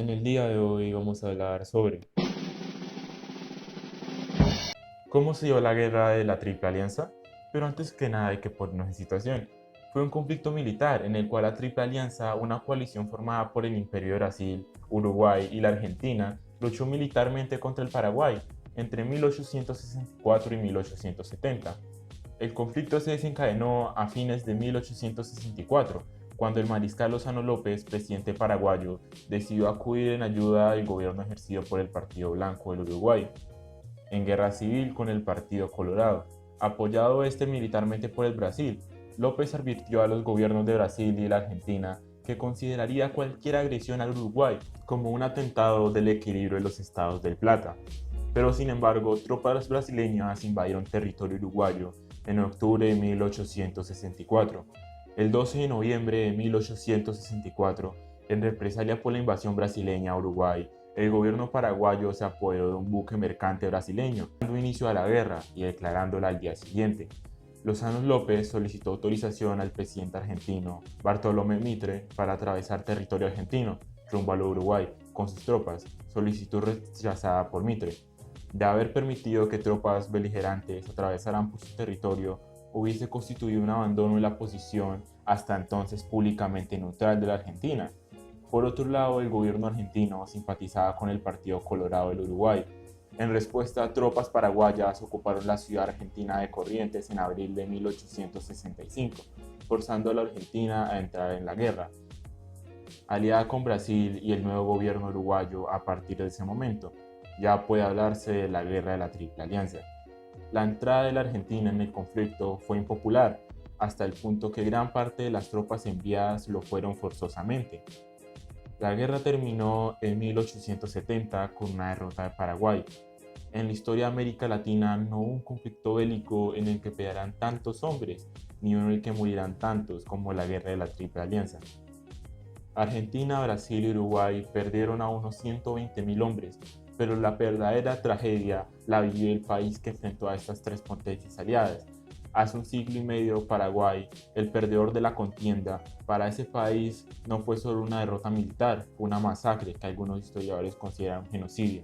En el día de hoy vamos a hablar sobre cómo se dio la guerra de la Triple Alianza, pero antes que nada hay que ponernos en situación. Fue un conflicto militar en el cual la Triple Alianza, una coalición formada por el Imperio de Brasil, Uruguay y la Argentina, luchó militarmente contra el Paraguay entre 1864 y 1870. El conflicto se desencadenó a fines de 1864, cuando el mariscal Lozano López, presidente paraguayo, decidió acudir en ayuda del gobierno ejercido por el Partido Blanco del Uruguay, en guerra civil con el Partido Colorado. Apoyado militarmente por el Brasil, López advirtió a los gobiernos de Brasil y la Argentina que consideraría cualquier agresión al Uruguay como un atentado del equilibrio de los estados del Plata. Pero sin embargo, tropas brasileñas invadieron territorio uruguayo en octubre de 1864. El 12 de noviembre de 1864, en represalia por la invasión brasileña a Uruguay, el gobierno paraguayo se apoderó de un buque mercante brasileño, dando inicio a la guerra y declarándola al día siguiente. Lozano López solicitó autorización al presidente argentino Bartolomé Mitre para atravesar territorio argentino rumbo al Uruguay con sus tropas, solicitud rechazada por Mitre. De haber permitido que tropas beligerantes atravesaran por su territorio, hubiese constituido un abandono de la posición hasta entonces públicamente neutral de la Argentina. Por otro lado, el gobierno argentino simpatizaba con el Partido Colorado del Uruguay. En respuesta, tropas paraguayas ocuparon la ciudad argentina de Corrientes en abril de 1865, forzando a la Argentina a entrar en la guerra, aliada con Brasil y el nuevo gobierno uruguayo a partir de ese momento. Ya puede hablarse de la guerra de la Triple Alianza. La entrada de la Argentina en el conflicto fue impopular, hasta el punto que gran parte de las tropas enviadas lo fueron forzosamente. La guerra terminó en 1870 con una derrota de Paraguay. En la historia de América Latina no hubo un conflicto bélico en el que pelearan tantos hombres, ni uno en el que murieran tantos como la guerra de la Triple Alianza. Argentina, Brasil y Uruguay perdieron a unos 120.000 hombres, pero la verdadera tragedia la vivió el país que enfrentó a estas tres potencias aliadas. Hace un siglo y medio, Paraguay, el perdedor de la contienda, para ese país no fue solo una derrota militar, fue una masacre que algunos historiadores consideran genocidio.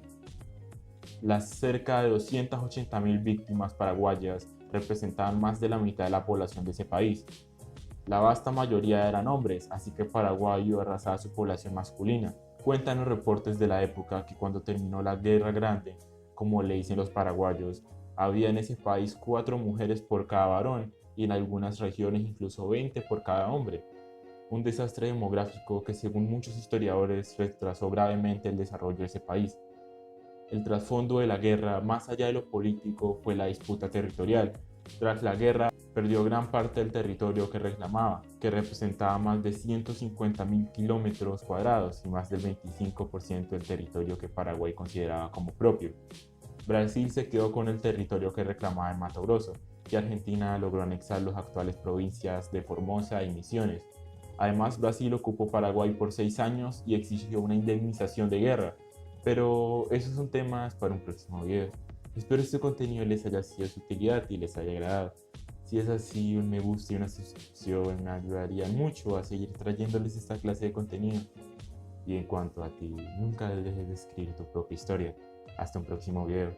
Las cerca de 280.000 víctimas paraguayas representaban más de la mitad de la población de ese país. La vasta mayoría eran hombres, así que Paraguay vio arrasada su población masculina. Cuentan los reportes de la época que cuando terminó la Guerra Grande, como le dicen los paraguayos, había en ese país 4 mujeres por cada varón y en algunas regiones incluso 20 por cada hombre. Un desastre demográfico que según muchos historiadores retrasó gravemente el desarrollo de ese país. El trasfondo de la guerra, más allá de lo político, fue la disputa territorial. Tras la guerra, perdió gran parte del territorio que reclamaba, que representaba más de 150.000 kilómetros cuadrados y más del 25% del territorio que Paraguay consideraba como propio. Brasil se quedó con el territorio que reclamaba en Mato Grosso y Argentina logró anexar las actuales provincias de Formosa y Misiones. Además, Brasil ocupó Paraguay por 6 años y exigió una indemnización de guerra, pero esos son temas para un próximo video. Espero este contenido les haya sido de su utilidad y les haya agradado. Si es así, un me gusta y una suscripción me ayudarían mucho a seguir trayéndoles esta clase de contenido. Y en cuanto a ti, nunca dejes de escribir tu propia historia. Hasta un próximo video.